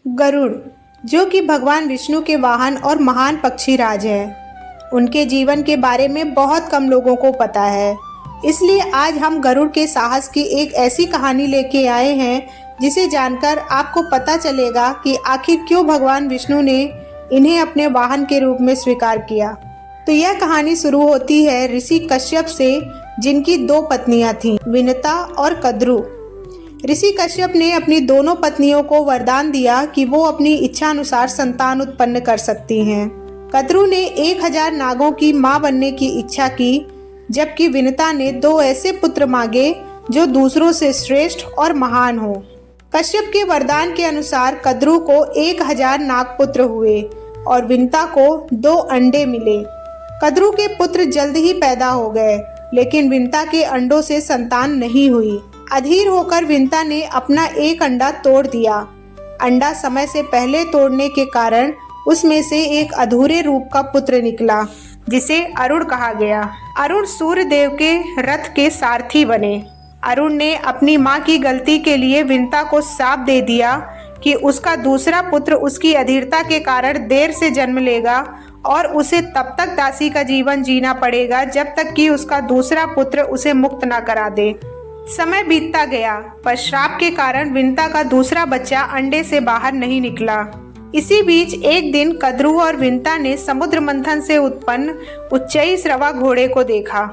गरुड़, जो कि भगवान विष्णु के वाहन और महान पक्षी राज है, उनके जीवन के बारे में बहुत कम लोगों को पता है। इसलिए आज हम गरुड़ के साहस की एक ऐसी कहानी लेके आए हैं जिसे जानकर आपको पता चलेगा कि आखिर क्यों भगवान विष्णु ने इन्हें अपने वाहन के रूप में स्वीकार किया। तो यह कहानी शुरू होती है ऋषि कश्यप से, जिनकी दो पत्नियां थीं, विनता और कद्रु। ऋषि कश्यप ने अपनी दोनों पत्नियों को वरदान दिया कि वो अपनी इच्छा अनुसार संतान उत्पन्न कर सकती हैं। कद्रु ने 1000 नागों की मां बनने की इच्छा की, जबकि विनता ने 2 ऐसे पुत्र मांगे जो दूसरों से श्रेष्ठ और महान हो। कश्यप के वरदान के अनुसार कद्रु को 1000 नागपुत्र हुए और विनता को 2 अंडे मिले। कद्रु के पुत्र जल्द ही पैदा हो गए, लेकिन विनता के अंडों से संतान नहीं हुई। अधीर होकर विनता ने अपना एक अंडा तोड़ दिया। अंडा समय से पहले तोड़ने के कारण उसमें से एक अधूरे रूप का पुत्र निकला, जिसे अरुण कहा गया। अरुण सूर्य देव के रथ के सारथी बने। अरुण ने अपनी मां की गलती के लिए विनता को शाप दे दिया कि उसका दूसरा पुत्र उसकी अधीरता के कारण देर से जन्म लेगा और उसे तब तक दासी का जीवन जीना पड़ेगा जब तक कि उसका दूसरा पुत्र उसे मुक्त न करा दे। समय बीतता गया, पर श्राप के कारण विनता का दूसरा बच्चा अंडे से बाहर नहीं निकला। इसी बीच एक दिन कद्रु और विनता ने समुद्र मंथन से उत्पन्न उच्चैःश्रवा घोड़े को देखा।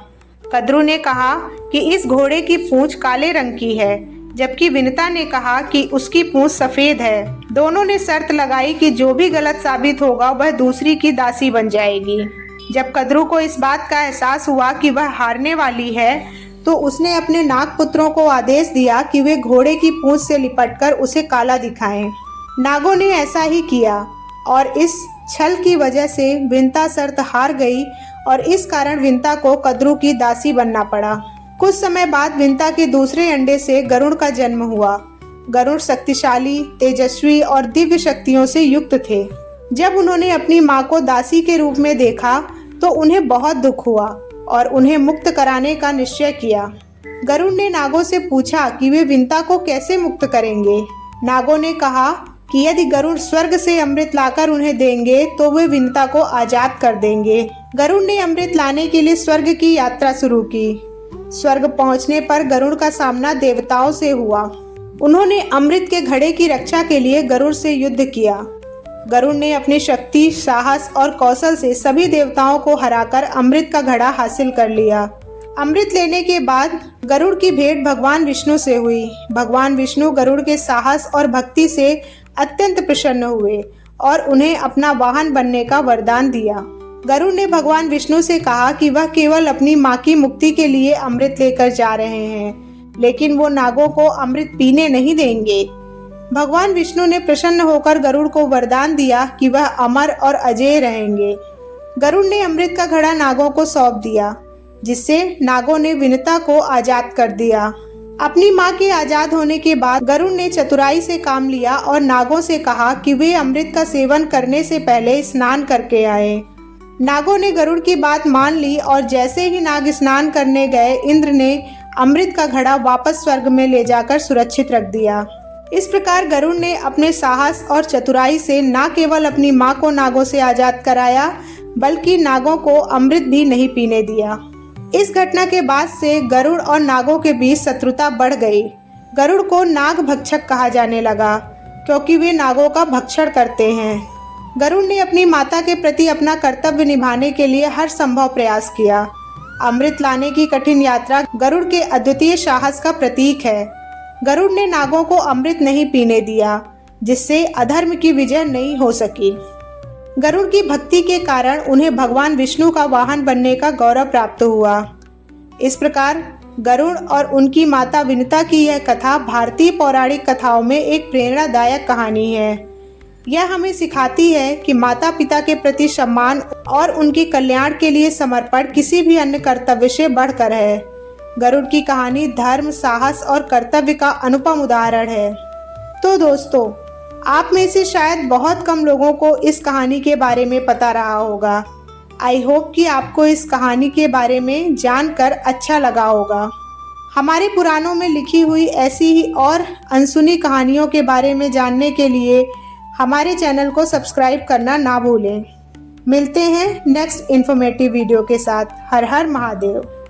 कद्रु ने कहा कि इस घोड़े की पूंछ काले रंग की है, जबकि विनता ने कहा कि उसकी पूंछ सफेद है। दोनों ने शर्त लगाई कि जो भी गलत साबित होगा वह दूसरी की दासी बन जाएगी। जब कद्रु को इस बात का एहसास हुआ कि वह हारने वाली है, तो उसने अपने नागपुत्रों को आदेश दिया कि वे घोड़े की पूंछ से लिपटकर उसे काला दिखाएं। नागों ने ऐसा ही किया और इस छल की वजह से विनता शर्त हार गई और इस कारण विनता को कद्रु की दासी बनना पड़ा। कुछ समय बाद विनता के दूसरे अंडे से गरुड़ का जन्म हुआ। गरुड़ शक्तिशाली, तेजस्वी और दिव्य शक्तियों से युक्त थे। जब उन्होंने अपनी मां को दासी के रूप में देखा तो उन्हें बहुत दुख हुआ और उन्हें मुक्त कराने का निश्चय किया। गरुड़ ने नागों से पूछा कि वे विनता को कैसे मुक्त करेंगे। नागों ने कहा कि यदि गरुड़ स्वर्ग से अमृत लाकर उन्हें देंगे तो वे विनता को आजाद कर देंगे। गरुड़ ने अमृत लाने के लिए स्वर्ग की यात्रा शुरू की। स्वर्ग पहुंचने पर गरुड़ का सामना देवताओं से हुआ। उन्होंने अमृत के घड़े की रक्षा के लिए गरुड़ से युद्ध किया। गरुड़ ने अपनी शक्ति, साहस और कौशल से सभी देवताओं को हराकर अमृत का घड़ा हासिल कर लिया। अमृत लेने के बाद गरुड़ की भेंट भगवान विष्णु से हुई। भगवान विष्णु गरुड़ के साहस और भक्ति से अत्यंत प्रसन्न हुए और उन्हें अपना वाहन बनने का वरदान दिया। गरुड़ ने भगवान विष्णु से कहा कि वह केवल अपनी मां की मुक्ति के लिए अमृत लेकर जा रहे हैं, लेकिन वो नागों को अमृत पीने नहीं देंगे। भगवान विष्णु ने प्रसन्न होकर गरुड़ को वरदान दिया कि वह अमर और अजेय रहेंगे। गरुड़ ने अमृत का घड़ा नागों को सौंप दिया, जिससे नागों ने विनता को आजाद कर दिया। अपनी मां के आजाद होने के बाद गरुड़ ने चतुराई से काम लिया और नागों से कहा कि वे अमृत का सेवन करने से पहले स्नान करके आए। नागों ने गरुड़ की बात मान ली और जैसे ही नाग स्नान करने गए, इंद्र ने अमृत का घड़ा वापस स्वर्ग में ले जाकर सुरक्षित रख दिया। इस प्रकार गरुड़ ने अपने साहस और चतुराई से न केवल अपनी मां को नागों से आजाद कराया, बल्कि नागों को अमृत भी नहीं पीने दिया। इस घटना के बाद से गरुड़ और नागों के बीच शत्रुता बढ़ गई। गरुड़ को नाग भक्षक कहा जाने लगा, क्योंकि वे नागों का भक्षण करते हैं। गरुड़ ने अपनी माता के प्रति अपना कर्तव्य निभाने के लिए हर संभव प्रयास किया। अमृत लाने की कठिन यात्रा गरुड़ के अद्वितीय साहस का प्रतीक है। गरुड़ ने नागों को अमृत नहीं पीने दिया, जिससे अधर्म की विजय नहीं हो सकी। गरुड़ की भक्ति के कारण उन्हें भगवान विष्णु का वाहन बनने का गौरव प्राप्त हुआ। इस प्रकार गरुड़ और उनकी माता विनता की यह कथा भारतीय पौराणिक कथाओं में एक प्रेरणादायक कहानी है। यह हमें सिखाती है कि माता पिता के प्रति सम्मान और उनके कल्याण के लिए समर्पण किसी भी अन्य कर्तव्य से बढ़कर है। गरुड़ की कहानी धर्म, साहस और कर्तव्य का अनुपम उदाहरण है। तो दोस्तों, आप में से शायद बहुत कम लोगों को इस कहानी के बारे में पता रहा होगा। आई होप कि आपको इस कहानी के बारे में जानकर अच्छा लगा होगा। हमारे पुराणों में लिखी हुई ऐसी ही और अनसुनी कहानियों के बारे में जानने के लिए हमारे चैनल को सब्सक्राइब करना ना भूलें। मिलते हैं नेक्स्ट इन्फॉर्मेटिव वीडियो के साथ। हर हर महादेव।